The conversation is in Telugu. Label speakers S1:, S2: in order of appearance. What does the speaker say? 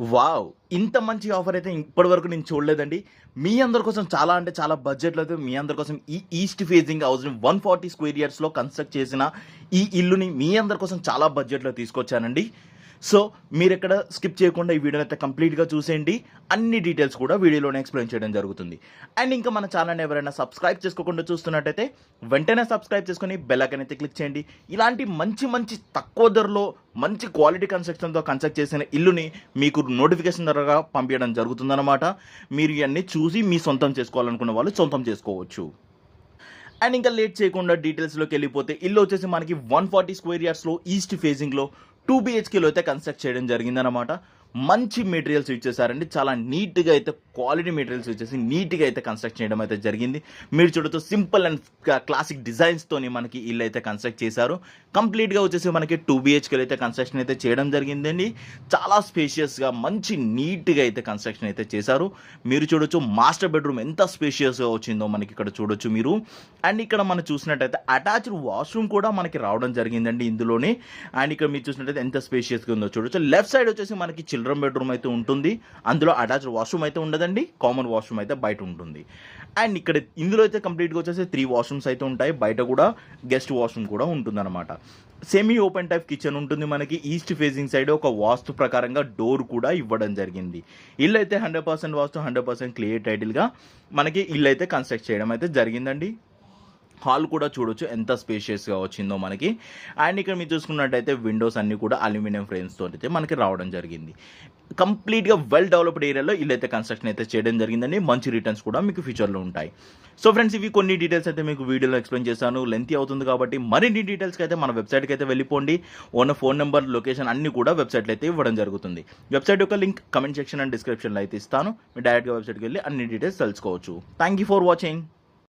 S1: వావ్! ఇంత మంచి ఆఫర్ అయితే ఇప్పటివరకు నేను చూడలేదండి. మీ అందరి కోసం చాలా అంటే చాలా బడ్జెట్‌లో అయితే మీ అందరి కోసం ఈ ఈస్ట్ ఫేసింగ్ హౌస్‌ని 140 స్క్వేర్ యార్డ్స్‌లో కన్‌స్ట్రక్ట్ చేసిన ఈ ఇల్లుని మీ అందరి కోసం చాలా బడ్జెట్‌లో తీసుకొచ్చానండి. సో, మీరెక్కడ స్కిప్ చేయకుండా ఈ వీడియోని అయితే కంప్లీట్‌గా చూసేయండి. అన్ని డీటెయిల్స్ కూడా వీడియోలోనే ఎక్స్‌ప్లెయిన్ చేయడం జరుగుతుంది. అండ్ ఇంకా మన ఛానెల్‌ని ఎవరైనా సబ్స్క్రైబ్ చేసుకోకుండా చూస్తున్నట్టయితే వెంటనే సబ్స్క్రైబ్ చేసుకొని బెల్ ఐకాన్ అయితే క్లిక్ చేయండి. ఇలాంటి మంచి మంచి తక్కువ ధరలో మంచి క్వాలిటీ కన్‌స్ట్రక్షన్‌తో కన్‌స్ట్రక్ట్ చేసిన ఇల్లుని మీకు నోటిఫికేషన్ ద్వారా పంపియడం జరుగుతుందన్నమాట. మీరు ఇయన్నీ చూసి మీ సొంతం చేసుకోవాలనుకున్న వాళ్ళు సొంతం చేసుకోవచ్చు. అండ్ ఇంకా లేట్ చేయకుండా డీటెయిల్స్‌లోకి వెళ్ళిపోతే ఇల్లు వచ్చేసి మనకి 140 స్క్వేర్ యార్డ్స్‌లో ఈస్ట్ ఫేసింగ్‌లో 2 బీహెచ్కేలో అయితే కన్‌స్ట్రక్ట్ చేయడం జరిగిందనమాట. మంచి మెటీరియల్స్ యూజ్ చేశారండి. చాలా నీట్‌గా అయితే క్వాలిటీ మెటీరియల్స్ యూజ్ చేసి నీట్‌గా అయితే కన్‌స్ట్రక్ట్ చేయడం అయితే జరిగింది. మీరు చూడొచ్చు సింపుల్ అండ్ క్లాసిక్ డిజైన్స్‌తోని మనకి ఇల్లు అయితే కన్‌స్ట్రక్ట్ చేశారు. కంప్లీట్‌గా వచ్చేసి మనకి 2 బీహెచ్కేలో అయితే కన్‌స్ట్రక్షన్ అయితే చేయడం జరిగిందండి. చాలా స్పేషియస్‌గా మంచి నీట్‌గా అయితే కన్‌స్ట్రక్షన్ అయితే చేశారు. మీరు చూడొచ్చు మాస్టర్ బెడ్‌రూమ్ ఎంత స్పేషియస్‌గా వచ్చిందో మనకి ఇక్కడ చూడొచ్చు మీరు. అండ్ ఇక్కడ మనం చూసినట్టయితే అటాచ్డ్ వాష్‌రూమ్ కూడా మనకి రావడం జరిగిందండి ఇందులోనే. అండ్ ఇక్కడ మీరు చూసినట్టయితే ఎంత స్పేషియస్‌గా ఉందో చూడొచ్చు. లెఫ్ట్ సైడ్ వచ్చేసి మనకి చిల్డ్రన్ బెడ్రూమ్ అయితే ఉంటుంది. అందులో అటాచ్డ్ వాష్‌రూమ్ అయితే ఉండదండి. కామన్ వాష్‌రూమ్ అయితే బయట ఉంటుంది. అండ్ ఇక్కడ ఇందులో అయితే కంప్లీట్‌గా వచ్చేసి 3 వాష్‌రూమ్స్ అయితే ఉంటాయి. బయట కూడా గెస్ట్ వాష్‌రూమ్ కూడా ఉంటుందన్నమాట. సెమీ ఓపెన్ టైప్ కిచెన్ ఉంటుంది మనకి. ఈస్ట్ ఫేసింగ్ సైడ్ ఒక వాస్తు ప్రకారంగా డోర్ కూడా ఇవ్వడం జరిగింది. ఇల్లు అయితే 100% వాస్తు, 100% క్లియర్ టైటిల్‌గా మనకి ఇల్లు అయితే కన్‌స్ట్రక్ట్ చేయడం అయితే జరిగిందండి. హాల్ కూడా చూడొచ్చు ఎంత స్పేషియస్‌గా వచ్చిందో మనకి. అండ్ ఇక్కడ మీరు చూసుకున్నట్టయితే విండోస్ అన్నీ కూడా అల్యూమినియం ఫ్రేమ్స్‌తో అయితే మనకి రావడం జరిగింది. కంప్లీట్‌గా వెల్ డెవలప్డ్ ఏరియాలో ఇల్లైతే కన్‌స్ట్రక్షన్ అయితే చేయడం జరిగిందండి. మంచి రిటర్న్స్ కూడా మీకు ఫ్యూచర్‌లో ఉంటాయి. సో ఫ్రెండ్స్, ఇవి కొన్ని డీటెయిల్స్ అయితే మీకు వీడియోలో ఎక్స్‌ప్లెయిన్ చేశాను. లెంతీ అవుతుంది కాబట్టి మరిన్ని డీటెయిల్స్‌కి అయితే మన వెబ్‌సైట్‌కి అయితే వెళ్ళిపోండి. ఓన్ ఫోన్ నంబర్, లొకేషన్ అన్నీ కూడా వెబ్‌సైట్‌లో అయితే ఇవ్వడం జరుగుతుంది. వెబ్‌సైట్ యొక్క లింక్ కామెంట్ సెక్షన్ అండ్ డిస్క్రిప్షన్‌లో అయితే ఇస్తాను. మీరు డైరెక్ట్‌గా వెబ్‌సైట్‌కి వెళ్ళి అన్ని డీటెయిల్స్ తెలుసుకోవచ్చు. Thank you for watching.